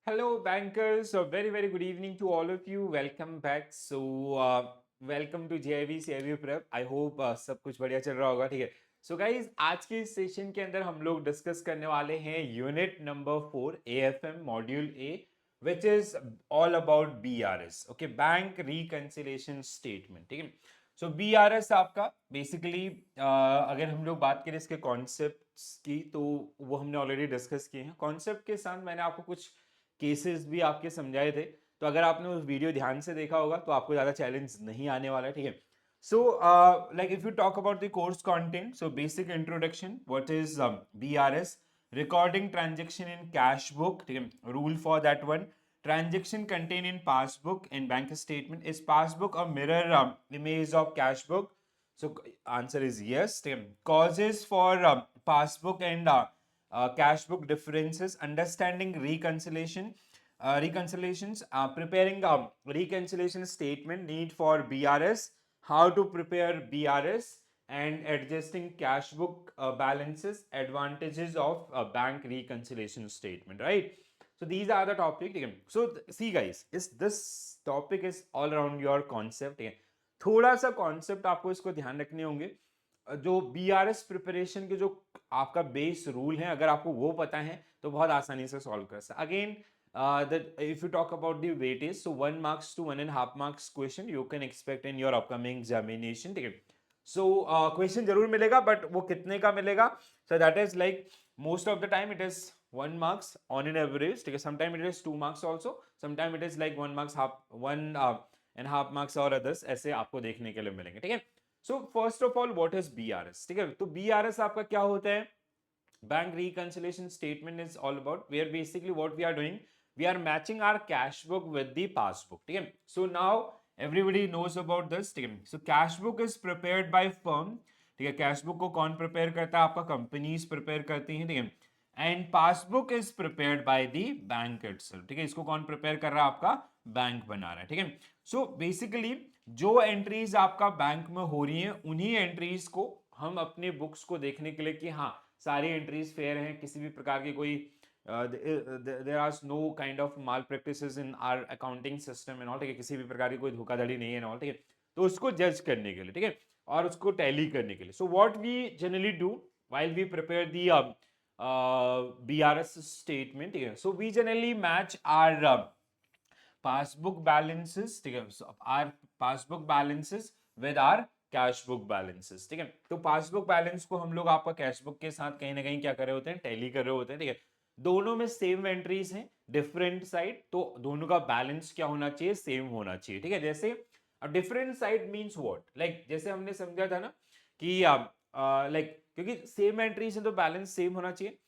Hello, bankers. A very, very good evening to all of you. Welcome back. Welcome to JIV CIV Prep. I hope सब कुछ बढ़िया चल रहा होगा, ठीक है. So guys, आज के इस सेशन के अंदर हम लोग डिस्कस करने वाले हैं unit number 4 AFM module A, which is all about BRS. Okay, bank reconciliation statement, ठीक है. सो BRS आपका बेसिकली अगर हम लोग बात करें इसके कॉन्सेप्ट्स की, तो वो हमने ऑलरेडी डिस्कस किए हैं. कॉन्सेप्ट के साथ मैंने आपको कुछ केसेस भी आपके समझाए थे, तो अगर आपने उस वीडियो ध्यान से देखा होगा तो आपको ज़्यादा चैलेंज नहीं आने वाला है, ठीक है. So like if you talk about the course content, so basic introduction, what is BRS, recording transaction in cash book, ठीक है. Rule for that one, transaction contained in passbook and bank statement. Is passbook a mirror image of cash book? So answer is yes. Causes for passbook and cash book differences, understanding reconciliations, preparing a reconciliation statement, need for BRS, how to prepare BRS, and adjusting cash book balances, advantages of a bank reconciliation statement, right? So these are the topic. So see guys, is this topic is all around your concept, ठीक है. थोड़ा सा concept आपको इसको ध्यान रखने होंगे. जो BRS प्रिपरेशन के जो आपका बेस रूल है, अगर आपको वो पता है तो बहुत आसानी से सॉल्व कर सकते. Again if you talk about the weightage, so 1 marks to 1.5 marks question you can expect in your upcoming examination, ठीक है. सो क्वेश्चन जरूर मिलेगा, बट वो कितने का मिलेगा? सो that is like most of the time it is 1 marks on an average, ठीक है. Sometime it is 2 marks also, sometime it is like 1 marks, half 1.5 marks और अदर्स ऐसे आपको देखने के लिए मिलेंगे, ठीक है. So first of all what is BRS, ठीक है. तो BRS आपका क्या होता है? Bank reconciliation statement is all about where basically what we are doing, we are matching our cash book with the passbook, ठीक है. So now everybody knows about this, ठीक है. So cash book is prepared by firm, ठीक है. Cash book को कौन prepare करता है? आपका कंपनीज प्रिपेयर करती हैं, ठीक है. And passbook is prepared by the bank itself, ठीक है. इसको कौन प्रिपेयर कर रहा है? आपका बैंक बना रहा है, ठीक है. सो बेसिकली जो एंट्रीज आपका बैंक में हो रही हैं, उन्हीं एंट्रीज को हम अपने बुक्स को देखने के लिए कि हाँ सारी एंट्रीज फेयर हैं, किसी भी प्रकार की कोई there are no kind of malpractices in our accounting system and all, ठीक है. किसी भी प्रकार की कोई धोखाधड़ी नहीं है ऑल, ठीक है. तो उसको जज करने के लिए, ठीक है, और उसको टैली करने के लिए. So what we generally do while we prepare the BRS statement, ठीक है. So we generally match our passbook balances, ठीक है. Our passbook balances with our cash book balances, ठीक है. तो पासबुक बैलेंस को हम लोग आपका कैश बुक के साथ कहीं ना कहीं क्या कर रहे होते हैं? टैली कर रहे होते हैं, ठीक है. दोनों में सेम एंट्रीज हैं, डिफरेंट साइड, तो दोनों का बैलेंस क्या होना चाहिए? सेम होना चाहिए, ठीक है. जैसे different side means what, like जैसे हमने समझा था ना कि लाइक क्योंकि सेम एंट्रीज है तो बैलेंस सेम होना चाहिए.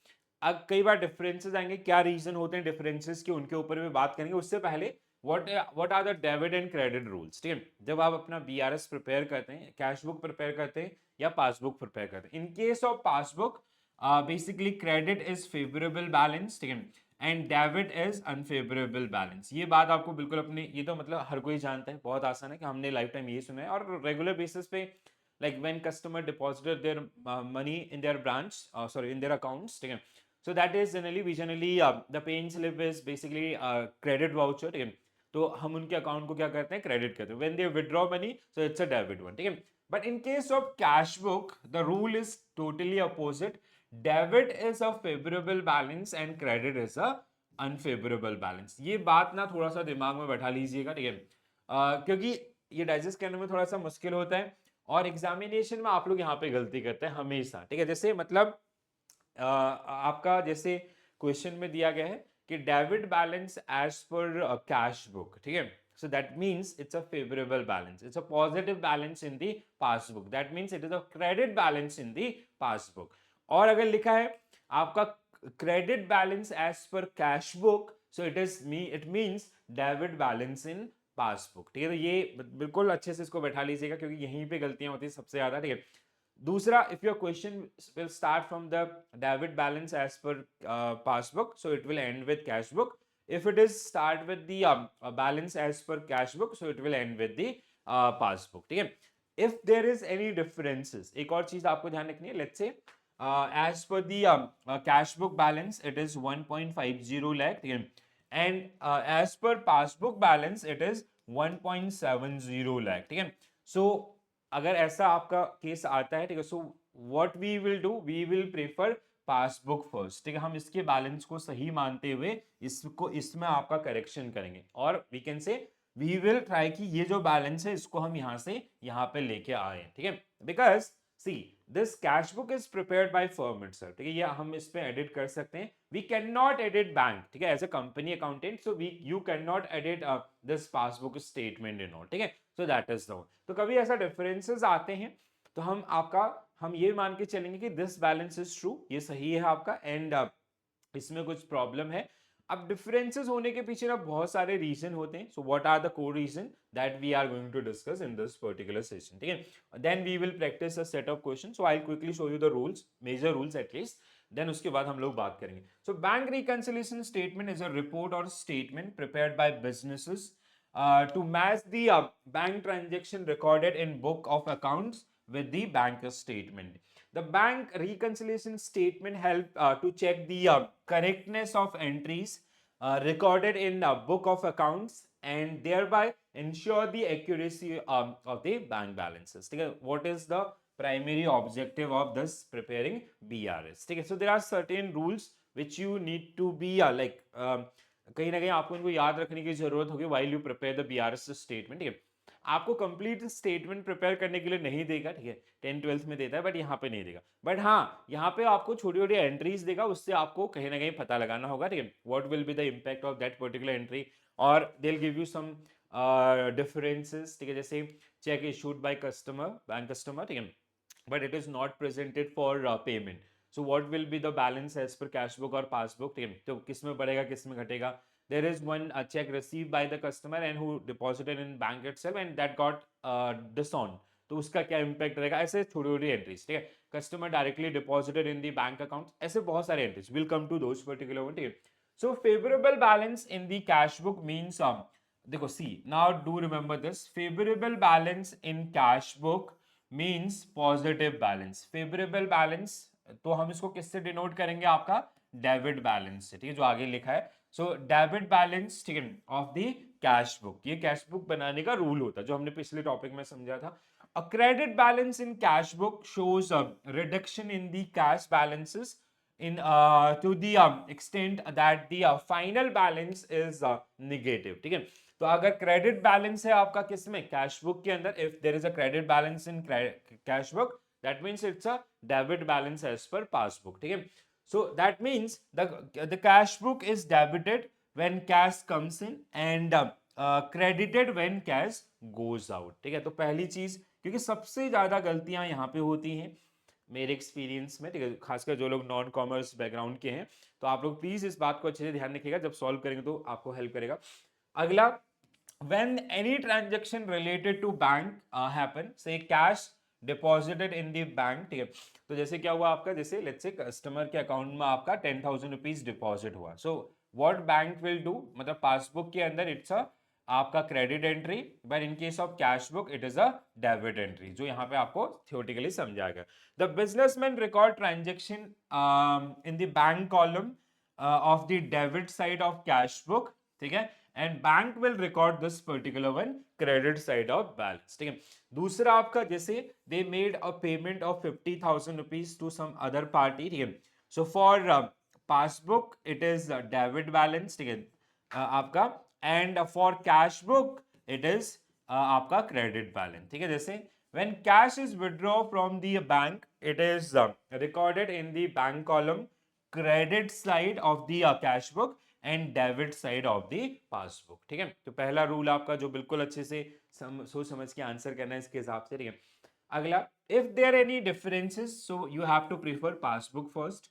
अब कई बार डिफरेंसेस आएंगे, क्या रीजन होते हैं डिफरेंसेस के, उनके ऊपर भी बात करेंगे. उससे पहले what are the debit and credit rules, ठीक है. जब आप अपना BRS प्रिपेयर करते हैं, कैश बुक प्रिपेयर करते हैं या पासबुक प्रिपेयर करते हैं, in case of passbook basically credit is favourable balance, ठीक है, and debit is unfavourable balance. ये बात आपको बिल्कुल अपने, ये तो मतलब हर कोई जानता है, बहुत आसान है कि हमने लाइफ टाइम ये सुना है और रेगुलर बेसिस पे, like when customer deposited their money in their branch, sorry, in their accounts, ठीक है. So that is generally we generally the paying slip is basically credit voucher, ठीक है. तो हम उनके अकाउंट को क्या करते हैं? क्रेडिट करते हैं. when they withdraw money, so it's a debit one, ठीक है. but in case of cash book the rule is totally opposite. debit is a favorable balance and credit is a unfavorable balance. ये बात ना थोड़ा सा दिमाग में बैठा लीजिएगा, ठीक है. क्योंकि ये डाइजेस्ट करने में थोड़ा सा मुश्किल होता है और एग्जामिनेशन में आप लोग यहाँ पे गलती करते हैं हमेशा, ठीक है. जैसे मतलब आपका जैसे क्वेश्चन में दिया गया है कि debit balance as per cash book, ठीक है. So that means it's a favourable balance, it's a positive balance in the passbook, that means it is a credit balance in the passbook. और अगर लिखा है आपका credit balance as per cash book, so it means debit balance in passbook, ठीक है. तो ये बिल्कुल अच्छे से इसको बैठा लीजिएगा क्योंकि यहीं पे गलतियां होती है सबसे ज्यादा, ठीक है. दूसरा, if your question will start from the debit balance as per passbook, so it will end with cash book. If it is start with the balance as per cash book, so it will end with the passbook, ठीक है. if there is any differences, एक और चीज आपको ध्यान रखनी है. let's say as per the cash book balance it is 1.50 lakh, ठीक है. And as per passbook balance it is 1.70 lakh, ठीक है। सो अगर ऐसा आपका केस आता है, ठीक है, so what we will do, we will prefer passbook first, ठीक है। हम इसके बैलेंस को सही मानते हुए इसको इसमें आपका करेक्शन करेंगे, और we can say we will try कि ये जो बैलेंस है इसको हम यहां से यहां पे लेके आए, ठीक है। Because see this cash book is prepared by firm itself, ठीक है, ये हम इस पे एडिट कर सकते हैं। We can not edit bank, ठीक है, as a company accountant, so we you can not edit this passbook statement in all, ठीक है। सो दैट इज द, तो कभी ऐसा डिफरेंसेस आते हैं तो हम ये मान के चलेंगे कि दिस बैलेंस इज ट्रू, ये सही है आपका, एंड इसमें कुछ प्रॉब्लम है। अब डिफरेंसेस होने के पीछे ना बहुत सारे रीजन होते हैं, so what are the core reason that we are going to discuss in this particular session, ठीक है। Then we will practice a set of question, so I will quickly show you the rules, major rules at least, then उसके बाद हम लोग बात करेंगे। So bank reconciliation statement is a report और statement prepared by businesses to match the bank transaction recorded in book of accounts with the bank statement. The bank reconciliation statement help to check the correctness of entries recorded in book of accounts and thereby ensure the accuracy of the bank balances. ठीक है, what is the primary objective of this preparing BRS? ठीक है, so there are certain rules which you need to be कहीं ना कहीं आपको इनको याद रखने की जरूरत होगी while you prepare the BRS statement, ठीक है। आपको कंप्लीट स्टेटमेंट प्रिपेयर करने के लिए नहीं देगा, ठीक है, 10th-12th में देता है, बट यहाँ पे नहीं देगा। बट हाँ, यहाँ पे आपको छोटी छोटी एंट्रीज देगा, उससे आपको कहीं ना कहीं पता लगाना होगा, ठीक है, what will be the impact of that particular entry, और they will give you some differences, ठीक है, जैसे cheque issued by customer, bank customer, ठीक है, but it is not presented for payment, so what will be the balance as per cash book और passbook, ठीक है, तो किस में बढ़ेगा किस में घटेगा। There is one check received by the customer and who deposited in bank itself and that got disowned, तो उसका क्या इम्पैक्ट रहेगा, ऐसे छोटी छोटी एंट्रीज, ठीक है। Customer directly deposited in the bank account, ऐसे बहुत सारे entries, will come to those particular one, ठीक है। So favourable balance in the cash book means देखो see now do remember this, favourable balance in cash book means positive balance. Favourable balance तो हम इसको किससे डिनोट करेंगे, आपका debit balance से, ठीक है, जो आगे लिखा है। सो डेबिट बैलेंस, ठीक है, ऑफ द कैश बुक, ये कैश बुक बनाने का रूल होता है जो हमने पिछले टॉपिक में समझा था। अ credit balance in cash book shows reduction in the cash balances in to the extent that the final balance is negative, ठीक है। तो अगर क्रेडिट बैलेंस है आपका किसमें, कैश बुक के अंदर, if there is a credit balance in cash book, that means it's a debit balance as per passbook, ठीक है। So that means the cash book is debited when cash comes in and credited when cash goes out, ठीक है। तो पहली चीज, क्योंकि सबसे ज्यादा गलतियां यहाँ पे होती हैं मेरे एक्सपीरियंस में, ठीक है, खासकर जो लोग नॉन कॉमर्स बैकग्राउंड के हैं, तो आप लोग प्लीज इस बात को अच्छे से ध्यान रखिएगा, जब सॉल्व करेंगे तो आपको हेल्प करेगा। अगला, when any transaction related to bank happen, say cash deposited in the bank, ठीक है, तो जैसे क्या हुआ आपका, जैसे लेट्स से कस्टमर के अकाउंट में आपका 10,000 रुपीज डिपॉजिट हुआ, so what bank will do, मतलब पासबुक के अंदर इट्स अ आपका credit entry, but in case of cash book it is a debit entry, जो यहाँ पे आपको थियोरेटिकली समझाया गया। The businessman record transaction in the bank column of the debit side of cash book, ठीक है, and bank will record this particular one credit side of balance, ठीक है। दूसरा आपका, जैसे they made a payment of 50,000 rupees to some other party, ठीक है, so for passbook it is debit balance, ठीक है, आपका, and for cash book it is आपका क्रेडिट बैलेंस, ठीक है। जैसे when cash is withdraw from the bank it is recorded in the bank column credit side of the cash book and debit side of the passbook, ठीक है। तो पहला rule आपका जो बिल्कुल अच्छे से सोच समझ के आंसर करना है इसके हिसाब से, ठीक है। अगला, if there are any differences so you have to prefer passbook first.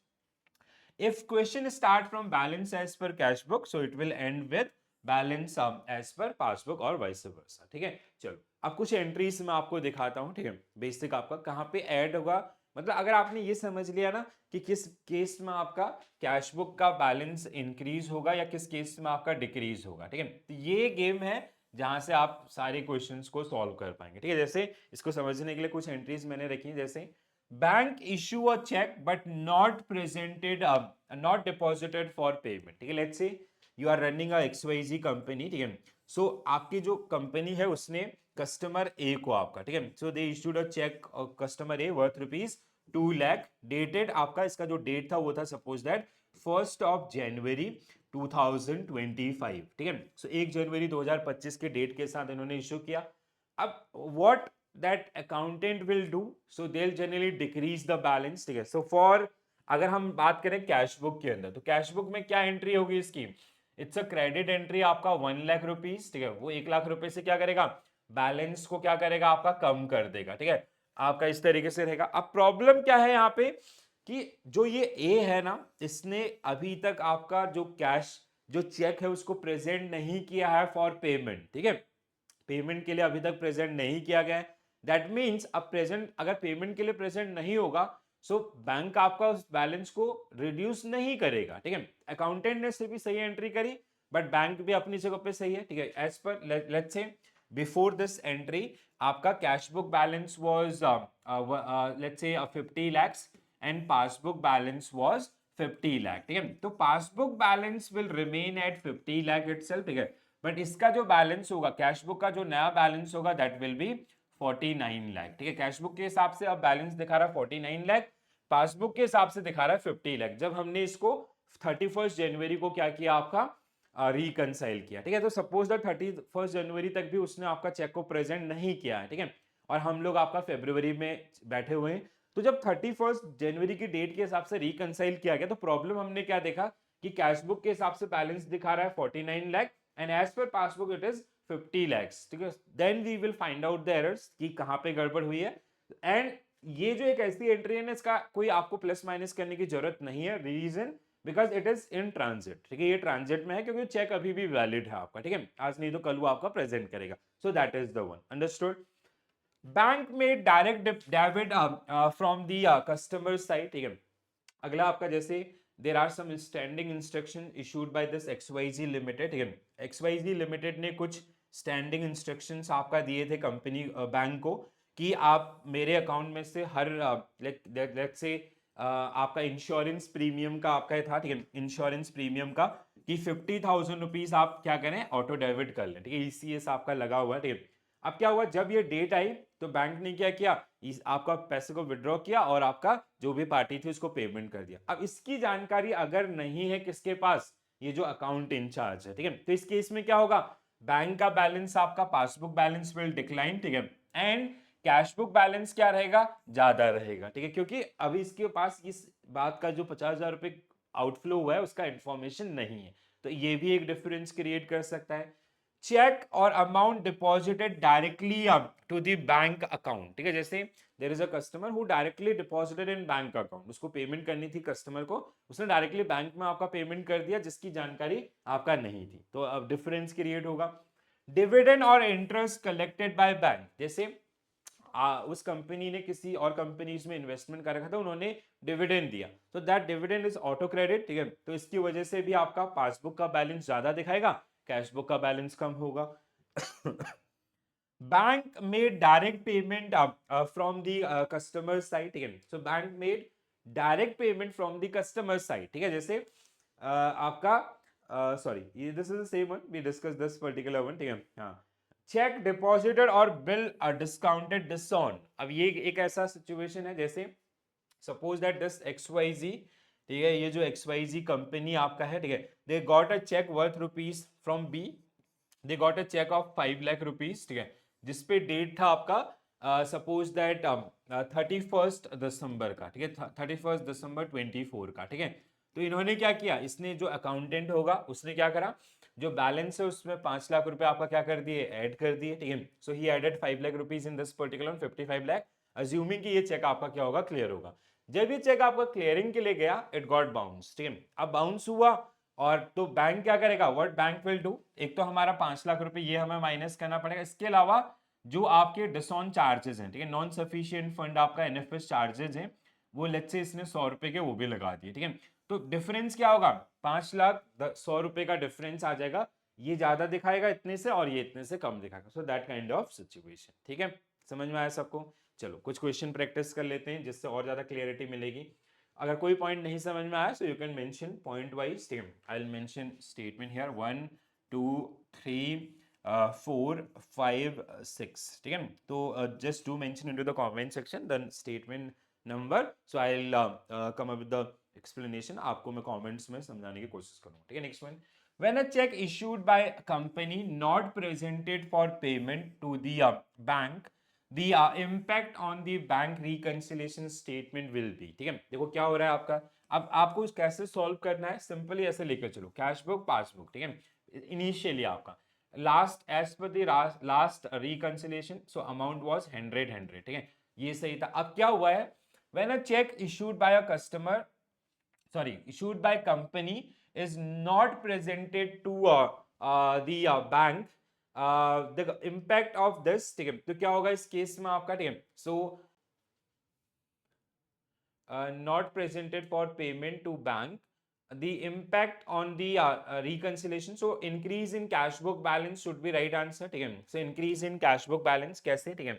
If question start from balance as per cash book, so it will end with balance as per passbook और vice versa, ठीक है। चलो अब कुछ entries मैं आपको दिखाता हूँ, ठीक है, बेसिक आपका कहाँ पे ऐड होगा, मतलब अगर आपने ये समझ लिया ना कि किस केस में आपका कैश बुक का बैलेंस इंक्रीज होगा या किस केस में आपका डिक्रीज होगा, ठीक है, तो ये गेम है जहां से आप सारे क्वेश्चंस को सॉल्व कर पाएंगे, ठीक है। जैसे इसको समझने के लिए कुछ एंट्रीज मैंने रखी हैं, जैसे bank issue a cheque but not presented, not deposited for payment, ठीक है, let's say you are running a XYZ company, ठीक है। सो आपकी जो कंपनी है उसने कस्टमर ए को आपका, ठीक है, so they issued a cheque customer A worth ₹2 lakh, dated आपका, इसका जो डेट था वो था सपोज दैट 1 जनवरी 2025, ठीक है। सो 1 जनवरी 2025 के डेट के साथ इन्होंने इशू किया। अब what that accountant will do, so they will generally decrease the balance, ठीक है। सो फॉर, अगर हम बात करें कैश बुक के अंदर, तो कैश बुक में क्या एंट्री होगी इसकी, इट्स अ क्रेडिट एंट्री आपका 1 लाख रुपीज, ठीक है। वो 1 लाख रुपए से क्या करेगा, बैलेंस को क्या करेगा आपका कम कर देगा, ठीक है। आपका इस तरीके से रहेगा। अब प्रॉब्लम क्या है यहाँ पे कि जो ये ए है ना, इसने अभी तक आपका जो कैश जो चेक है उसको प्रेजेंट नहीं किया है फॉर पेमेंट, ठीक है। पेमेंट के लिए अभी तक प्रेजेंट नहीं किया गया है। दैट मीन्स अब प्रेजेंट, अगर पेमेंट के लिए प्रेजेंट नहीं होगा, सो बैंक आपका उस बैलेंस को रिड्यूस नहीं करेगा, ठीक है। अकाउंटेंट ने सिर्फ सही एंट्री करी, बट बैंक भी अपनी जगह पे सही है, ठीक है। As per let's say before this entry आपका cash book balance was let's say 50 lakhs and passbook balance was 50 lakh, ठीक है। तो passbook balance will remain at 50 lakh itself, ठीक है। बट इसका जो बैलेंस होगा, कैश बुक का जो नया बैलेंस होगा, दैट विल बी 49 लाख, ठीक है। कैश बुक के हिसाब से अब बैलेंस दिखा रहा है 49 लाख, पासबुक के हिसाब से दिखा रहा है 50 लाख। जब हमने इसको 31 जनवरी को क्या किया आपका रिकनसाइल किया, ठीक है। तो सपोज दैट 31 जनवरी तक भी उसने आपका चेक को प्रेजेंट नहीं किया है, ठीक है, और हम लोग आपका फरवरी में बैठे हुए हैं। तो जब 31 जनवरी की डेट के हिसाब से रिकनसाइल किया गया, तो प्रॉब्लम हमने क्या देखा कि कैश बुक के हिसाब से बैलेंस दिखा रहा है 49 lakh and as per passbook it is 50 lakhs, ठीक है। Then we will find out the errors कि कहां पे गड़बड़ हुई है। एंड ये जो एक ऐसी एंट्री है ना, इसका कोई आपको प्लस माइनस करने की जरूरत नहीं है। Reason because it is in transit, ठीक है, ये ट्रांजिट में है क्योंकि चेक अभी भी वैलिड है आपका, ठीक है। आज नहीं तो कल वो आपका प्रेजेंट करेगा। So that is the one, understood. Bank में direct debit from the customer side, ठीक है। अगला आपका जैसे there are some standing instruction issued by this XYZ limited, ठीक है। XYZ लिमिटेड ने कुछ स्टैंडिंग इंस्ट्रक्शंस आपका दिए थे कंपनी बैंक को कि आप मेरे अकाउंट में से हर लेट से आपका इंश्योरेंस प्रीमियम का आपका था, ठीक है, इंश्योरेंस प्रीमियम का कि 50,000 रुपीज आप क्या करें ऑटो डेबिट कर लें, ठीक है। ECS आपका लगा हुआ है, ठीक है। अब क्या हुआ, जब ये डेट आई तो बैंक ने क्या किया, आपका पैसे को विड्रॉ किया और आपका जो भी पार्टी थी उसको पेमेंट कर दिया। अब इसकी जानकारी अगर नहीं है किसके पास, ये जो अकाउंट इंचार्ज है, ठीक है, तो इस केस में क्या होगा, बैंक का बैलेंस आपका पासबुक बैलेंस विल डिक्लाइन, ठीक है, एंड कैश बुक बैलेंस क्या रहेगा, ज्यादा रहेगा, ठीक है, क्योंकि अभी इसके पास इस बात का जो 50,000 रुपए आउटफ्लो हुआ है उसका इंफॉर्मेशन नहीं है। तो ये भी एक डिफरेंस क्रिएट कर सकता है। चेक और amount deposited directly to the bank account, ठीक है। जैसे there is a customer who directly deposited in bank account, उसको पेमेंट करनी थी कस्टमर को, उसने डायरेक्टली बैंक में आपका पेमेंट कर दिया जिसकी जानकारी आपका नहीं थी, तो अब डिफरेंस क्रिएट होगा। डिविडेंड और इंटरेस्ट कलेक्टेड बाय बैंक, जैसे उस कंपनी ने किसी और कंपनीज में इन्वेस्टमेंट कर रखा था, उन्होंने डिविडेंड दिया, तो that dividend is auto credit, ठीक है। तो इसकी वजह से भी आपका पासबुक का बैलेंस ज्यादा दिखाएगा, कैश बुक का बैलेंस कम होगा। Bank made direct payment from the customer side, ठीक है। So bank made direct payment from the customer side, ठीक है। जैसे आपका सॉरी, ये this is the same one we discuss this particular one, ठीक है। हाँ, चेक डिपॉजिटेड और बिल डिस्काउंटेड डिसऑन। अब ये एक ऐसा सिचुएशन है, जैसे सपोज दैट दिस XYZ, ठीक है, ये जो XYZ कंपनी आपका है, ठीक है, they got a cheque worth rupees from B, they got a cheque of 5 lakh rupees, ठीक है, जिसपे डेट था आपका सपोज दैट 31 दिसंबर का, ठीक है, 31 दिसंबर 24 का, ठीक है। तो इन्होंने क्या किया, इसने जो अकाउंटेंट होगा उसने क्या करा, जो बैलेंस है उसमें 5 लाख रुपए आपका क्या कर दिए, ऐड कर दिए, ठीक है। So he added 5 lakh rupees in this particular 55 lakh, assuming कि ये चेक आपका क्या होगा, क्लियर होगा। जब ये चेक आपका क्लियरिंग के लिए गया, इट गॉट बाउंस, ठीक है। अब बाउंस हुआ और तो बैंक क्या करेगा, व्हाट बैंक विल डू, एक तो हमारा 5 लाख रुपए ये हमें माइनस करना पड़ेगा, इसके अलावा जो आपके डिसऑन चार्जेस हैं, ठीक है, नॉन सफिशिएंट फंड आपका NFS चार्जेस हैं, वो लेट्स से इसने 100 रुपए के वो भी लगा दिए, ठीक है। तो डिफरेंस क्या होगा, 5 लाख 100 रुपए का डिफरेंस आ जाएगा, ये ज्यादा दिखाएगा इतने से और ये इतने से कम दिखाएगा। So that kind of situation, ठीक है, समझ में आया सबको। चलो कुछ क्वेश्चन प्रैक्टिस कर लेते हैं जिससे और ज्यादा क्लियरिटी मिलेगी। अगर कोई पॉइंट नहीं समझ में आया so you can mention point wise, ठीक है। I will mention statement here 1 2 3 4 5 6, ठीक है। तो just do mention into the comment section then statement number, so I will come up with the explanation, आपको मैं कमेंट्स में समझाने की कोशिश करूंगा, ठीक है। Next one, when a check issued by a company not presented for payment to the bank, the impact on the bank reconciliation statement will be, ठीक है। देखो क्या हो रहा है आपका, अब आपको कैसे सॉल्व करना है, सिंपली ऐसे लेकर चलो, कैश बुक पासबुक, ठीक है। इनिशियली आपका last as per the last reconciliation, so amount was 100, ठीक है, ये सही था। अब क्या हुआ है, when a cheque issued bye a customer, sorry, issued by company is not presented to the bank, the impact of this, ठीक है। तो क्या होगा इस केस में आपका, ठीक है, सो not presented for payment to bank, the impact on the reconciliation, so increase in cash book balance should be right answer, ठीक है। so increase in cash book balance कैसे, ठीक है।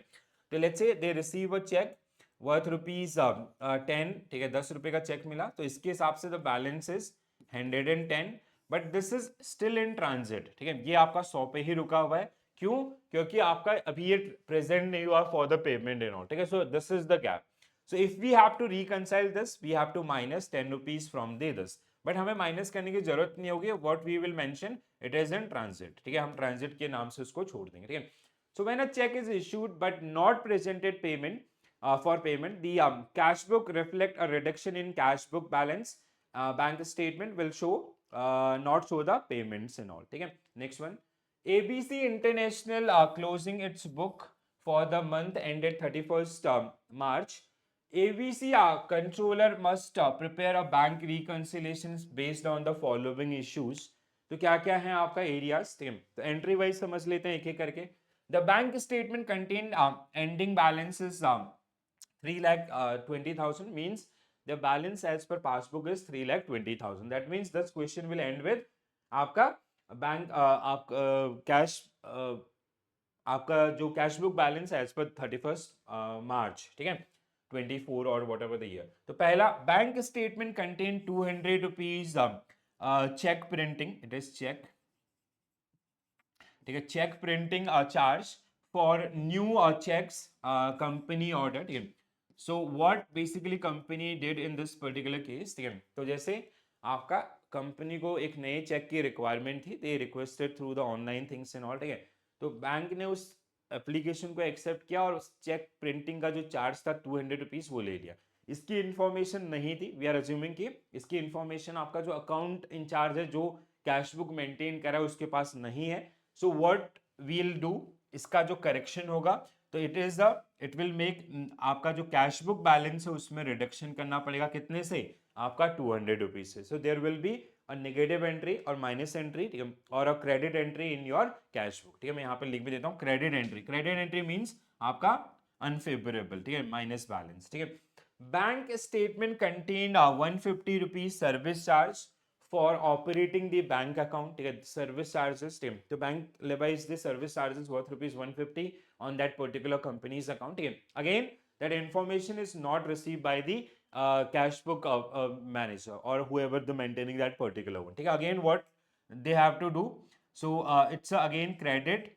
तो let's say they receive a check worth rupees 10, ठीक है, 10 रुपए का चेक मिला, तो इसके हिसाब से the balance is 110, but this is still in transit, ठीक है, ये आपका 100 पे ही रुका हुआ है, क्यों, क्योंकि आपका अभी ये प्रेजेंट नहीं हुआ for the payment and all, ठीक है। So this is the gap, so if we have to reconcile this we have to minus 10 rupees from this, but हमें माइनस करने की जरूरत नहीं होगी, what we will mention it is in transit, ठीक है, हम ट्रांजिट के नाम से उसको छोड़ देंगे, ठीक है। So when a cheque is issued but not presented payment, for payment, the cash book reflect a reduction in cash book balance, bank statement will show not show the payments and all, ठीक है। next one, ABC International closing its book for the month ended 31st March, ABC controller must prepare a bank reconciliations based on the following issues, तो क्या क्या है आपका areas, ठीक है। तो एंट्री वाइज समझ लेते हैं एक एक करके। The bank statement contain ending balances 3,20,000, means the balance as per passbook is 3,20,000, that means this question will end with आपका बैंक आप कैश आपका जो कैश बुक बैलेंस है एज पर 31st मार्च, ठीक है, 24 और वॉट एवर द ईयर। तो पहला, bank statement contain 200 rupees cheque printing, it is cheque, ठीक है, cheque printing charge for new cheques company order, ठीक है। So what basically company did in this particular case, ठीक है, तो जैसे आपका कंपनी को एक नए चेक की रिक्वायरमेंट थी, they requested through the online things and all, ठीक है। तो बैंक ने उस एप्लीकेशन को एक्सेप्ट किया और उस चेक प्रिंटिंग का जो चार्ज था 200 रुपीज वो ले लिया। इसकी इंफॉर्मेशन नहीं थी, वी आर अज्यूमिंग कि इसकी इंफॉर्मेशन आपका जो अकाउंट इंचार्ज है, जो कैश बुक मेंटेन कर रहा है, उसके पास नहीं है। सो व्हाट वील डू, इसका जो करेक्शन होगा, तो इट विल मेक आपका जो कैश बुक बैलेंस है उसमें रिडक्शन करना पड़ेगा, कितने से, आपका 200 रुपीज से। So there will be a negative entry और माइनस एंट्री, ठीक है, और a credit entry in your cash book, ठीक है। मैं यहाँ पे लिख भी देता हूँ credit entry, credit entry means आपका अनफेवरेबल, ठीक है, माइनस बैलेंस, ठीक है। Bank statement contain 150 rupees service charge for operating the bank account, ठीक है, service charges, ठीक है, तो bank levies the service charges worth rupees 150 on that particular company's account, ठीक है। Again, that information is not received by the cash book manager or whoever the maintaining that particular one, ठीक है। Again, what they have to do, so it's again credit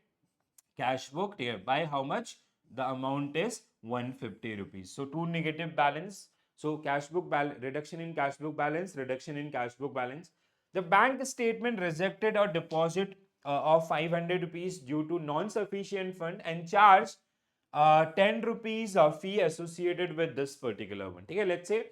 cash book, ठीक है, by how much, the amount is 150 rupees, so two negative balance, so cash book reduction in cash book balance, reduction in cash book balance. The bank statement rejected a deposit of 500 rupees due to non-sufficient fund and charged 10 rupees fee associated with this particular one, ठीक है। Let's say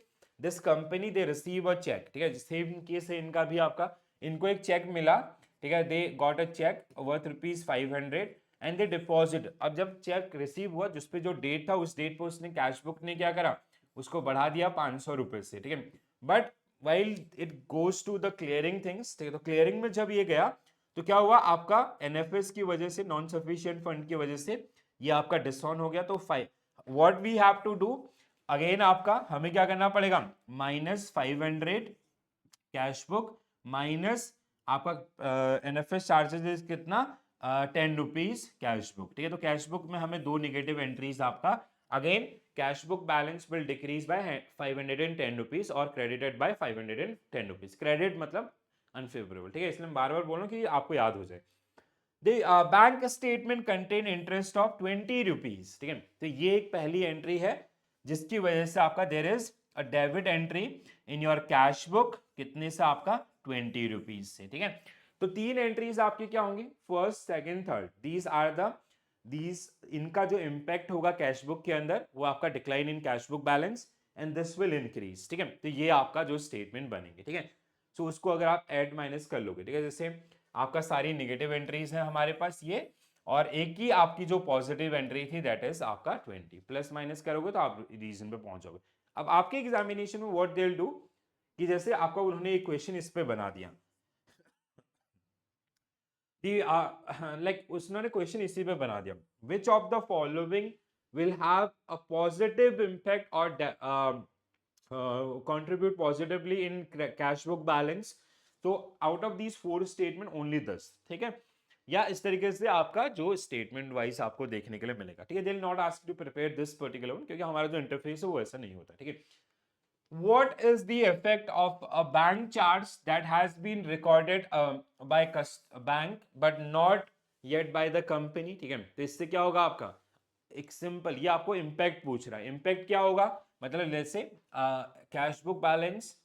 this company they receive a check, ठीक है, same case है इनका भी, आपका इनको एक चेक मिला, ठीक है, they got a check worth rupees 500 and they deposit. अब जब चेक रिसीव हुआ, जिस पे जो डेट था उस डेट पे उसने कैश बुक ने क्या करा, उसको बढ़ा दिया 500 रुपए से, ठीक है। But while it goes to the clearing things, ठीक है, तो क्लियरिंग में जब ये गया तो क्या हुआ, आपका एनएफएस की वजह से, नॉन सफिशिएंट फंड की वजह से ये आपका डिसऑन हो गया। तो what we have to do, again आपका हमें क्या करना पड़ेगा, -500 कैश बुक माइनस आपका एनएफएस चार्जेस कितना, 10 रुपीज कैश बुक, ठीक है। तो कैश बुक में हमें दो नेगेटिव एंट्रीज आपका again cash book balance will decrease by 510 rupees और क्रेडिटेड बाय 510 रुपीज। क्रेडिट मतलब अनफेवरेबल, ठीक है, इसलिए मैं बार बार बोल रहा हूँ कि आपको याद हो जाए। The bank statement contain interest of 20 rupees, ठीक है, तो ये एक पहली एंट्री है जिसकी वजह से आपका there is a debit entry in your cash book, कितने से आपका 20 रुपीज से, ठीक है। तो तीन एंट्रीज आपकी क्या होंगी, first second third, these are the these, इनका जो इम्पैक्ट होगा कैश बुक के अंदर वो आपका decline in cash book balance and this will increase, ठीक है। तो ये आपका जो स्टेटमेंट बनेंगे, ठीक है। सो उसको अगर आप ऐड माइनस कर लोगे, ठीक है, जैसे आपका सारी नेगेटिव एंट्रीज है हमारे पास ये, और एक ही आपकी जो पॉजिटिव एंट्री थी दैट इज आपका 20, प्लस माइनस करोगे तो आप रीजन पे पहुंच जाओगे। अब आपके एग्जामिनेशन में व्हाट दे विल डू कि जैसे आपका उन्होंने एक क्वेश्चन इस पे बना दिया, लाइक उन्होंने क्वेश्चन इसी पे बना दिया, which of the following will have a positive impact और contribute positively in cash book balance, तो out of these 4 statement only 10, ठीक है, या इस तरीके से आपका जो स्टेटमेंट वाइज आपको देखने के लिए मिलेगा, ठीक है। They will not ask to prepare this particular one, क्योंकि हमारा जो इंटरफेस है वो ऐसा नहीं होता, ठीक है। What is the effect of a bank charge that has been recorded by bank but not yet by the company, ठीक है। तो इससे क्या होगा आपका एक सिंपल, ये आपको इम्पैक्ट पूछ रहा है, इम्पैक्ट क्या होगा, मतलब जैसे cash book balance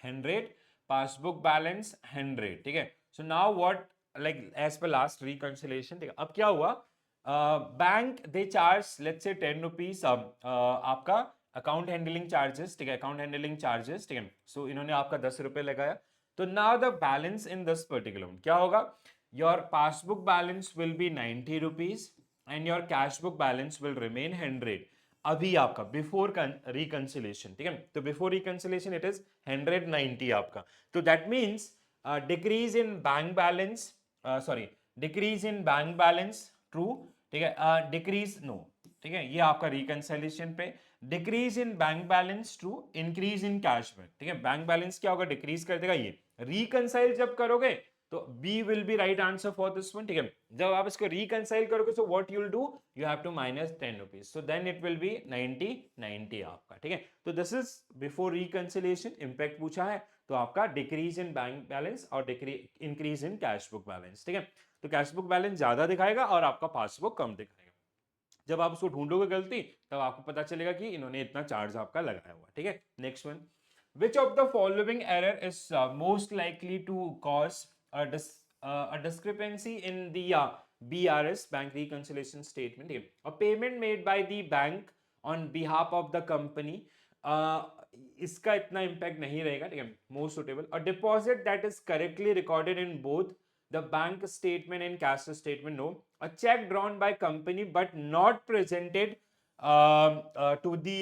100, passbook balance 100, ठीक है। So now what, like as per last reconciliation, ठीक है, अब क्या हुआ, bank they charge let's say 10 rupees आपका अकाउंट हैंडलिंग चार्जेस, ठीक है, अकाउंट हैंडलिंग चार्जेस, ठीक है। सो इन्होंने आपका 10 रुपए लगाया, तो now the balance in this particular क्या होगा, your passbook balance will B 90 rupees and your cash book balance will remain 100 अभी आपका बिफोर रिकंसिलेशन, ठीक है। तो बिफोर रिकंसिलेशन इट इज 190 आपका, तो that means decrease in bank balance, sorry decrease in bank balance, true, ठीक है, decrease no, ठीक है, ये आपका रिकंसिलेशन पे decrease in bank balance, true, increase in cash back, ठीक है। बैंक बैलेंस क्या होगा, डिक्रीज कर देगा, ये रिकंसाइल जब करोगे तो B will be right answer for this one, ठीक है। जब आप इसको रिकंसाइल करोगे so what you will do, you have to minus 10 rupees, so then it will be 90 आपका, ठीक है। तो this is before reconciliation, impact पूछा है तो आपका डिक्रीज इन बैंक बैलेंस और increase in cash book balance, ठीक है। तो कैश बुक बैलेंस ज्यादा दिखाएगा और आपका पासबुक कम दिखाएगा, जब आप उसको ढूंढोगे गलती तब आपको पता चलेगा कि इन्होंने इतना चार्ज आपका लगाया हुआ, ठीक है। Next one, which of the following error is most likely to cause a discrepancy in the BRS, bank reconciliation statement, a payment made by the bank on behalf of the company, इसका इतना impact नहीं रहेगा, ठीक है, most suitable, a deposit that is correctly recorded in both the bank statement and cash statement, no, a check drawn by company but not presented to the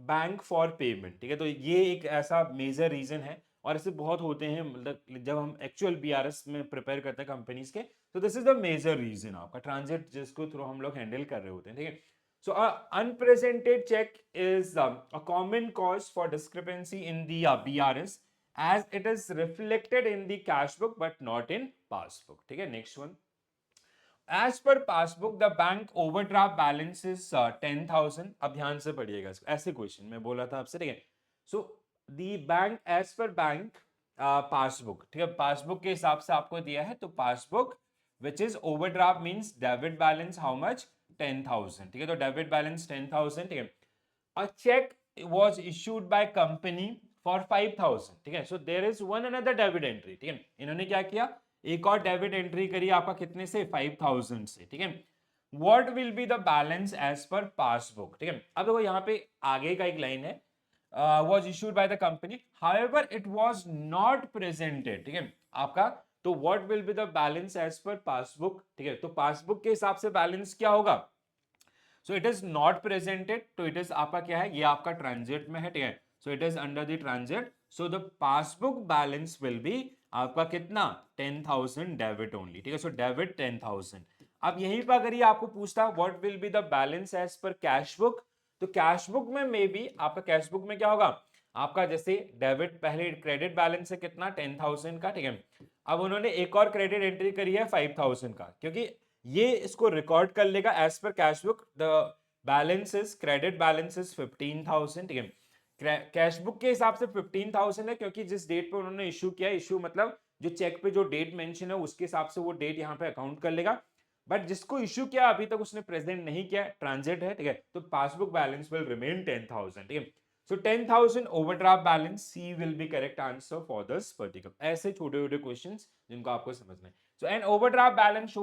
bank for payment, ठीक है। तो ये एक ऐसा मेजर रीजन है और ऐसे बहुत होते हैं, मतलब जब हम एक्चुअल बीआरएस में प्रिपेयर करते हैं कंपनीज के, तो this is the major reason आपका ट्रांजिट जिसको थ्रू हम लोग हैंडल कर रहे होते हैं, ठीक है। So unpresented cheque is a common cause for discrepancy in the BRS as it is reflected in the cash book but not in passbook, ठीक है। Next one, As per passbook, the bank overdraft balance is 10,000. अब ध्यान से पढ़िएगा इसको, ऐसे question मैं बोला था आपसे, ठीक है। So the bank as per bank passbook, ठीक है, पासबुक के हिसाब से आपको दिया है, तो passbook which is overdraft means debit balance how much 10,000, ठीक है। तो डेबिट बैलेंस 10,000, ठीक है। A cheque was issued by company for 5,000, ठीक है। So there is one another debit entry, ठीक है। इन्होंने क्या किया, एक और डेबिट एंट्री करी आपका कितने से 5,000 से, ठीक है। What will be the balance as per passbook, ठीक है। अब देखो यहाँ पे आगे का एक लाइन है, was issued by the company however it was not presented, ठीक है आपका, तो what will be the balance as per passbook, ठीक है। तो पासबुक के हिसाब से बैलेंस क्या होगा, सो इट इज नॉट प्रेजेंटेड, तो इट इज आपका क्या है, ये आपका ट्रांजिट में है, ठीक है। So it is under the transit, so the passbook balance will be आपका कितना 10,000 डेबिट ओनली, ठीक है। So debit 10,000। अब यहीं पर अगर ये आपको पूछता what will be the balance as per cash book, तो कैश बुक में मे बी आपका कैश बुक में क्या होगा, आपका जैसे डेबिट पहले क्रेडिट बैलेंस है कितना 10,000 का, ठीक है। अब उन्होंने एक और क्रेडिट एंट्री करी है 5,000 का, क्योंकि ये इसको रिकॉर्ड कर लेगा as per cash book, the balances, credit balances 15,000, ठीक है। कैश बुक के हिसाब से 15,000 है क्योंकि जिस डेट पे उन्होंने इशू किया, इशू मतलब जो चेक पे जो डेट मेंशन है उसके हिसाब से वो डेट यहाँ पे अकाउंट कर लेगा। बट जिसको इशू किया अभी तक उसने प्रेजेंट नहीं किया, ट्रांजिट है, ठीक है, तो पासबुक बैलेंस विल रिमेन 10,000, ठीक है। So 10,000 overdraft balance, C will be correct answer for this particular. ऐसे छोटे छोटे क्वेश्चंस जिनको आपको समझना है। So an overdraft balance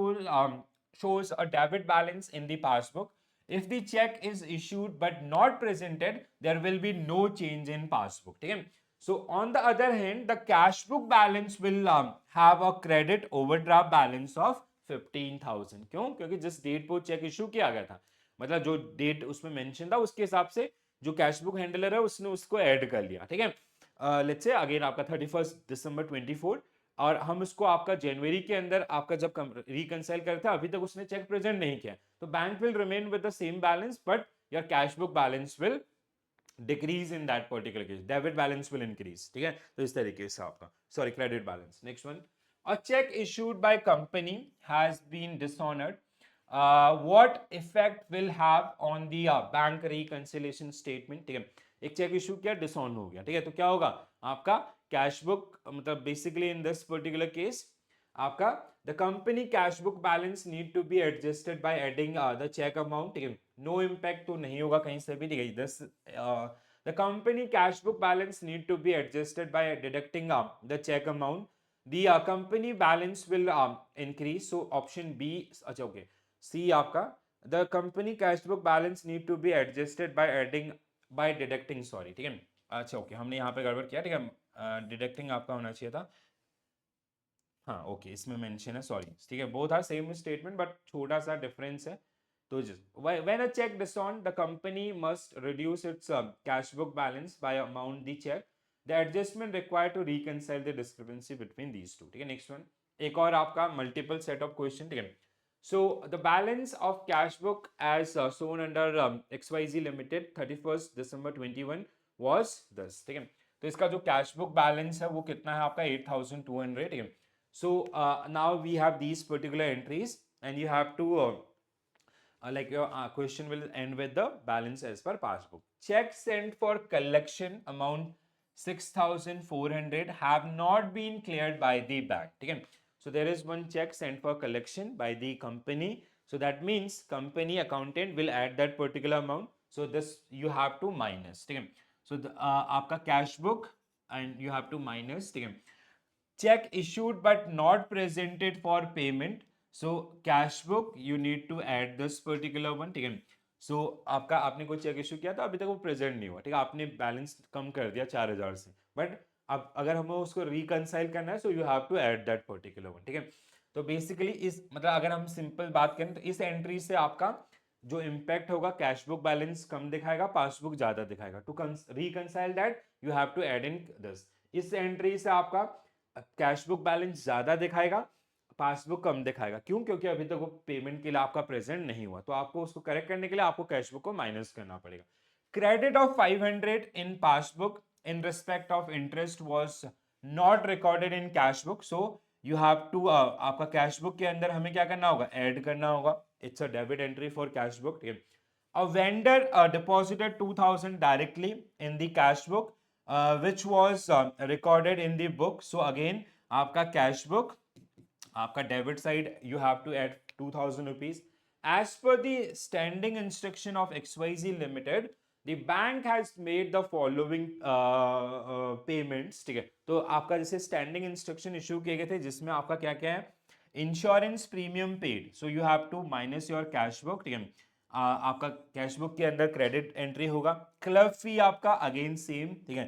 shows a debit balance in the passbook. If the check is issued but not presented, there will be no change in passbook, ठीक है। So on the other hand, the cash book balance will have a credit overdraft balance of 15,000। क्यों? क्योंकि जिस date पर check issue किया गया था, मतलब जो डेट उसमें मेंशन था उसके हिसाब से जो कैश बुक हैंडलर है उसने उसको ऐड कर लिया, ठीक है। लेट्स से अगेन आपका 31 दिसंबर 24 और हम उसको आपका जनवरी के अंदर आपका जब रिकंसाइल करते हैं, अभी तक उसने चेक प्रेजेंट नहीं किया, तो bank will remain with the same balance but your cash book balance will decrease in that particular case, debit balance will increase, ठीक है। तो इस तरीके से आपका, sorry, credit balance. Next one, a cheque issued by company has been dishonoured, what effect will have on the bank reconciliation statement, ठीक है। एक चेक इशू किया, डिसऑन हो गया, ठीक है, तो क्या होगा आपका कैश बुक, मतलब basically in this particular case आपका the company cash book balance need to be adjusted by adding the cheque amount, ठीक है। नो इम्पैक्ट तो नहीं होगा कहीं से भी, ठीक है। This the company cash book balance need to be adjusted by deducting the cheque amount, the company balance will increase. So option B, अच्छा ओके, सी आपका the company cash book balance need to be adjusted by adding, by deducting, sorry, ठीक है। अच्छा okay, हमने यहाँ पे गड़बड़ किया, ठीक है, डिडक्टिंग आपका होना चाहिए था। हाँ ओके, इसमें मेंशन है, सॉरी, ठीक है, both are same statement but छोटा सा डिफरेंस है। तो just when a cheque dishonour, the company must reduce its cash book balance by amount the cheque, the adjustment required to reconcile the discrepancy between these two, ठीक है। Next one, एक और आपका multiple set of question, ठीक है। So the balance of cash book as shown under XYZ Limited 31st December 21 was this, ठीक है। तो इसका जो कैश बुक बैलेंस है वो कितना है आपका 8,200, ठीक है। So now we have these particular entries and you have to like your question will end with the balance as per passbook. Check sent for collection amount 6,400 have not been cleared by the bank, ठीक है। So there is one check sent for collection by the company, so that means company accountant will add that particular amount, so this you have to minus, ठीक है। So आपका cash book and you have to minus, ठीक है। Check issued but not presented for payment, so cash book you need to add this particular one, ठीक है। So आपका, आपने कोई चेक इशू किया था, अभी तक वो प्रेजेंट नहीं हुआ, ठीक है, आपने बैलेंस कम कर दिया 4,000 से, बट अब अगर हमें उसको रिकंसाइल करना है so you have to add that particular one, ठीक है। तो बेसिकली इस, मतलब अगर हम सिंपल बात करें तो इस एंट्री से आपका जो इम्पैक्ट होगा, कैश बुक बैलेंस कम दिखाएगा, पासबुक ज्यादा दिखाएगा। To reconcile that you have to add in this. इस एंट्री से आपका कैश बुक बैलेंस ज्यादा दिखाएगा, पासबुक कम दिखाएगा। क्यों? क्योंकि अभी तक वो पेमेंट के लिए आपका प्रेजेंट नहीं हुआ, तो आपको उसको करेक्ट करने के लिए आपको कैश बुक को माइनस करना पड़ेगा। Credit of 500 in passbook in respect of interest was not recorded in cash book, so you have to आपका कैश बुक के अंदर हमें क्या करना होगा, ऐड करना होगा। It's a debit entry for cash book. A vendor deposited 2,000 directly in the cash book which was recorded in the book, so again आपका कैश बुक, आपका debit side you have to add 2,000 rupees. As per the standing instruction of XYZ limited, the bank has made the following payments, ठीक है। तो आपका जैसे standing instruction issue किए गए थे जिसमें आपका क्या क्या है, insurance premium paid, so you have to minus your cash book, ठीक है। आपका कैश बुक के अंदर क्रेडिट एंट्री होगा। क्लब फी आपका अगेन सेम, ठीक है।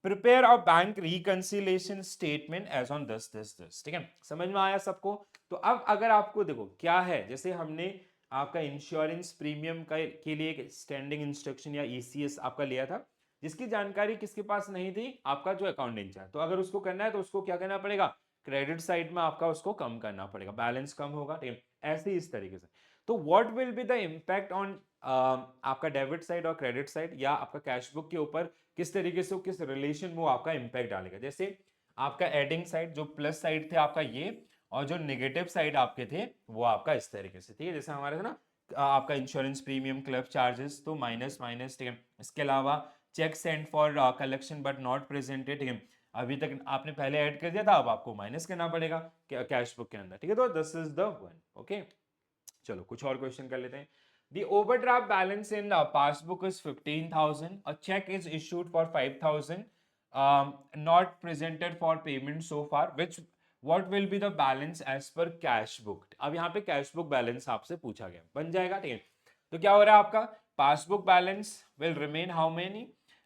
Prepare a bank reconciliation statement as on this, ठीक है। समझ में आया सबको? तो अब अगर आपको देखो क्या है, जैसे हमने आपका इंश्योरेंस प्रीमियम का के लिए एक स्टैंडिंग इंस्ट्रक्शन या ECS आपका लिया था, जिसकी जानकारी किसके पास नहीं थी, आपका जो अकाउंट इंचार्ज। तो अगर उसको करना है तो उसको क्या करना पड़ेगा, क्रेडिट साइड में आपका उसको कम करना पड़ेगा, बैलेंस कम होगा, ठीक है। ऐसे ही इस तरीके से। तो what will be the impact on आपका डेबिट साइड और क्रेडिट साइड, या आपका कैश बुक के ऊपर किस तरीके से, किस रिलेशन में वो आपका इम्पैक्ट डालेगा। जैसे आपका एडिंग साइड जो प्लस साइड थे आपका ये, और जो नेगेटिव साइड आपके थे वो आपका इस तरीके से, ठीक है। जैसे हमारे थे ना आपका इंश्योरेंस प्रीमियम, क्लब चार्जेस, तो माइनस माइनस, ठीक है। इसके अलावा cheque send for collection but not presented, ठीक है, अभी तक आपने पहले ऐड कर दिया था, अब आपको माइनस करना पड़ेगा कैश बुक के अंदर, ठीक है। तो this is the one, okay. चलो कुछ और क्वेश्चन कर लेते हैं। The overdraft balance in passbook is 15,000. A check is issued for 5,000. Not presented for payment so far. What will be the balance as per cash book? अब यहाँ पे cash book balance आपसे पूछा गया, बन जाएगा, ठीक है। तो क्या हो रहा है आपका passbook balance will remain how many,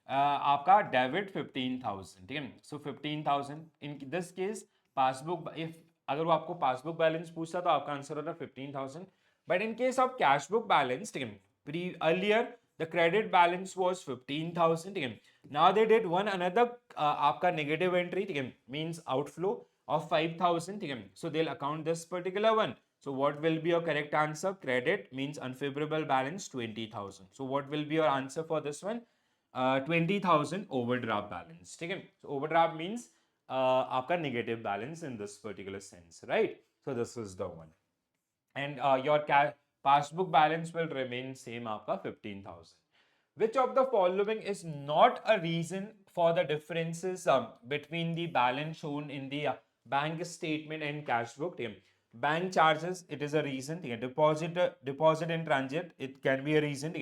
आपका डेबिट 15,000, ठीक है। सो 15,000 in this case passbook, if अगर वो आपको पासबुक बैलेंस पूछता तो आपका आंसर होता 15,000। But in case of cash book balance, earlier the credit balance was 15,000. Now they did one another आपका negative entry, means outflow of 5,000. So they'll account this particular one. So what will be your correct answer? Credit means unfavorable balance 20,000. So what will be your answer for this one? 20,000 overdraft balance. So overdraft means आपका negative balance in this particular sense, right? So this is the one. And your passbook balance will remain same आपका 15,000. Which of the following is not a reason for the differences between the balance shown in the bank statement and cash book? Bank charges, it is a reason. Deposit in transit, it can be a reason.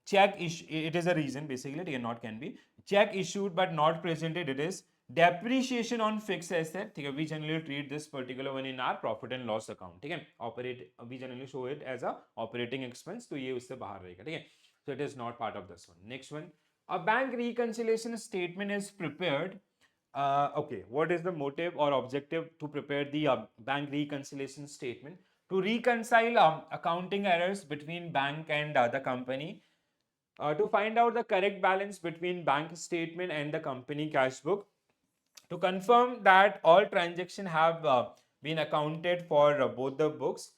Check it is a reason basically, not can be. Check issued but not presented, it is. Depreciation on fixed asset, we generally treat this particular one in our profit and loss account, we generally show it as a operating expense, तो ये उससे बाहर रहेगा, ठीक है। So it is not part of this one. Next one, a bank reconciliation statement is prepared. Okay, what is the motive or objective to prepare the bank reconciliation statement? To reconcile accounting errors between bank and the company, to find out the correct balance between bank statement and the company cash book, to confirm that all transactions have been accounted for both the books,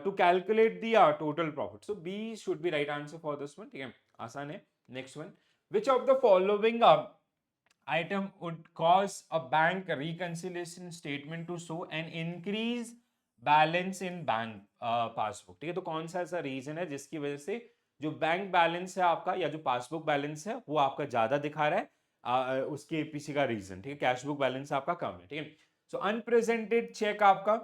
to calculate the total profit. So B should be right answer for this one. Okay, आसान है. Next one, which of the following item would cause a bank reconciliation statement to show an increase balance in bank passbook, ठीक है। तो कौन सा ऐसा reason है जिसकी वजह से जो बैंक बैलेंस है आपका या जो पासबुक बैलेंस है वो आपका ज्यादा दिखा रहा है, उसके पीछे का रीजन, ठीक है। कैश बुक बैलेंस आपका कम है, ठीक है। सो अनप्रेजेंटेड चेक, आपका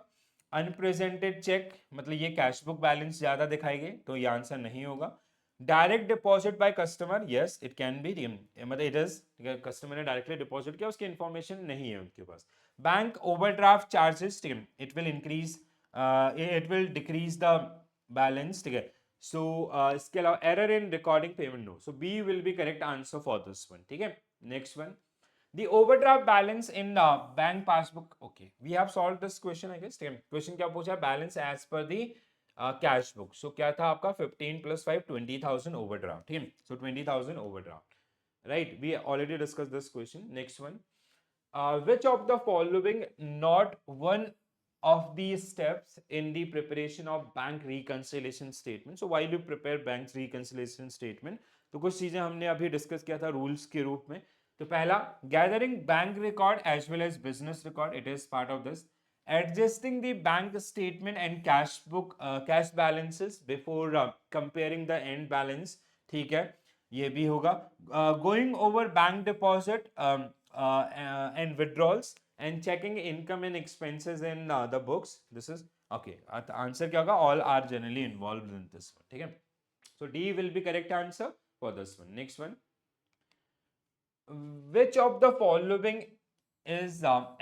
अनप्रेजेंटेड चेक मतलब ये कैश बुक बैलेंस ज्यादा दिखाएंगे, तो ये आंसर नहीं होगा। Direct deposit by customer, yes it can be, मतलब इट इज, कस्टमर ने डायरेक्टली डिपॉजिट किया, उसकी इंफॉर्मेशन नहीं है उनके पास। Bank overdraft charges, it will increase, it will decrease the balance, ठीक है। So इसके अलावा error in recording payment, no. So B will be correct answer for this one, ठीक है। Next one, the overdraft balance in bank passbook, okay, we have solved this question, I guess, ठीक है। Question क्या पूछा, balance as पर दी cash book. सो क्या था आपका 15 + 5 20,000 ओवरड्राफ्ट, ठीक है। सो 20,000 overdraft, right? We already discussed this question. Next one, which of the following not one of these steps in the preparation of bank reconciliation statement? So while you prepare bank reconciliation statement, तो कुछ चीजें हमने अभी discuss किया था rules के रूप में। तो पहला, gathering bank record as well as business record, it is part of this. Adjusting the bank statement and cash book cash balances before comparing the end balance, ठीक है, ये भी होगा। Going over bank deposit and withdrawals and checking income and expenses in the books, this is okay. Answer क्या होगा, all are generally involved in this one, ठीक है। So D will be correct answer for this one. Next one, which of the following is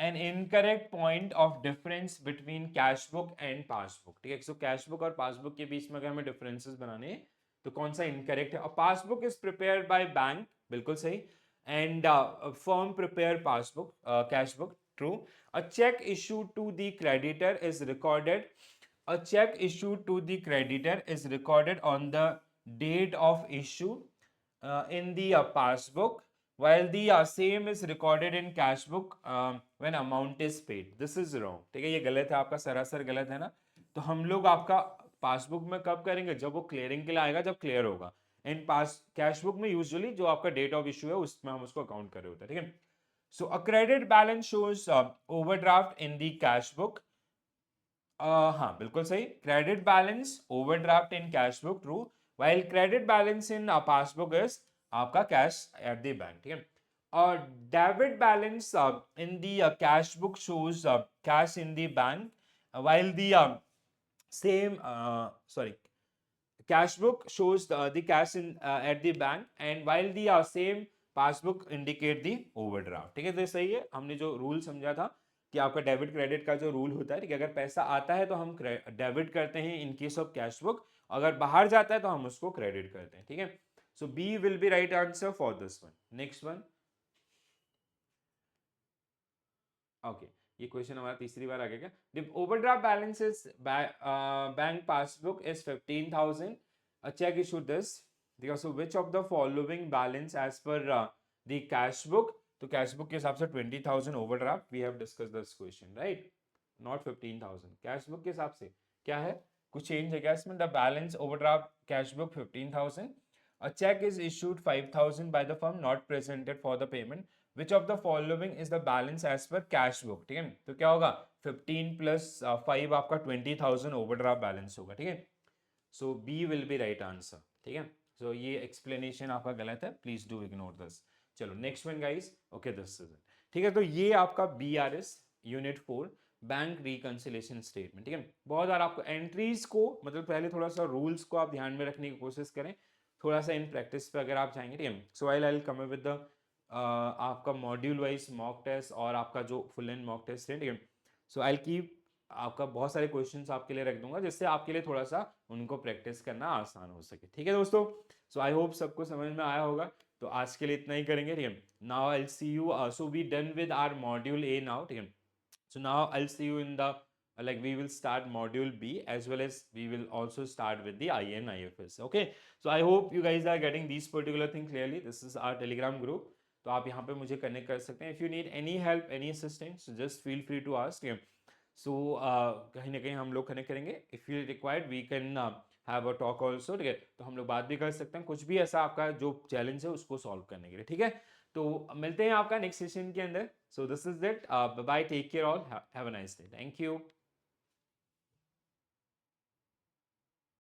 an incorrect point of difference between cash book and passbook, ठीक है। So cash book और passbook के बीच में अगर हमें differences बनाने हैं तो कौन सा incorrect है। A passbook is prepared by bank, बिल्कुल सही, and firm prepare passbook, cash book, true. A check issued to the creditor is recorded. A check issued to the creditor is recorded on the date of issue in the passbook, while the same is recorded in cash book when amount is paid. This is wrong, ठीक है, ये गलत है आपका, सरासर गलत है ना। तो हम लोग आपका पासबुक में कब करेंगे, जब वो क्लियरिंग के लिए आएगा, जब क्लियर होगा। एंड पास कैश बुक में यूजुअली जो आपका डेट ऑफ इशू है उसमें हम उसको अकाउंट कर रहे होते हैं, ठीक है। So a credit balance shows overdraft in the cash book हाँ बिल्कुल सही, credit balance overdraft in cash book, true, while credit balance in passbook is आपका कैश एट द बैंक, ठीक है। और debit balance in the cash book shows cash in the bank, while the same sorry cash book shows the cash in at the bank, and while the same passbook indicate the overdraft, ठीक है। तो सही है, हमने जो rule समझा था कि आपका डेबिट क्रेडिट का जो रूल होता है, ठीक है, अगर पैसा आता है तो हम डेबिट करते हैं in case of cash book, अगर बाहर जाता है तो हम उसको क्रेडिट करते हैं, ठीक है। So B will be right answer for this one. Next one, okay, ये क्वेश्चन हमारा तीसरी बार आ गया क्या। The overdraft balance is bank passbook is 15,000, a check issued this, because so which of the following balance as per the cash book, तो cash book के हिसाब से 20,000 overdraft, we have discuss this question, right, not 15,000, cash book के हिसाब से क्या है, कुछ चेंज है क्या इसमें। The balance overdraft cash book 15,000, a check is issued 5,000 by the firm not presented for the payment, which of the following is the balance as per cash book, ठीक है। तो क्या होगा, 15 प्लस 5 आपका 20,000 ओवरड्राफ्ट बैलेंस होगा, ठीक है। So B will be right answer, ठीक है। सो ये एक्सप्लेनेशन आपका गलत है, प्लीज डू इग्नोर दिस। चलो next one guys, okay this is it, ठीक है। तो ये आपका BRS unit 4 bank reconciliation statement, ठीक है। बहुत बार आपको एंट्रीज को, मतलब पहले थोड़ा सा रूल्स को आप ध्यान में रखने की कोशिश करें, थोड़ा सा इन प्रैक्टिस पे अगर आप जाएंगे, ठीक है। So I will come with the आपका मॉड्यूल वाइज मॉक टेस्ट और आपका जो फुल एंड मॉक टेस्ट है, ठीक है। सो आई कीप आपका बहुत सारे क्वेश्चंस आपके लिए रख दूंगा, जिससे आपके लिए थोड़ा सा उनको प्रैक्टिस करना आसान हो सके, ठीक है दोस्तों। सो आई होप सबको समझ में आया होगा। तो आज के लिए इतना ही करेंगे, ठीक है। Now I see you, so we done with our module A now, ठीक है। So now I'll see you in the like we will start module B, as well as we will also start with the IN IFS. Okay, so I hope you guys are getting these particular thing clearly. This is our Telegram group, तो आप यहाँ पे मुझे connect कर सकते हैं। If you need any help, any assistance, so just feel free to ask. Yeah. So कहीं ना कहीं हम लोग कनेक्ट करेंगे। If you required, we can have a talk also, ठीक है। तो हम लोग बात भी कर सकते हैं, कुछ भी ऐसा आपका जो चैलेंज है उसको सॉल्व करने के लिए, ठीक है। तो मिलते हैं आपका नेक्स्ट सेशन के अंदर। So this is it, bye, take care all, have a nice day, thank you.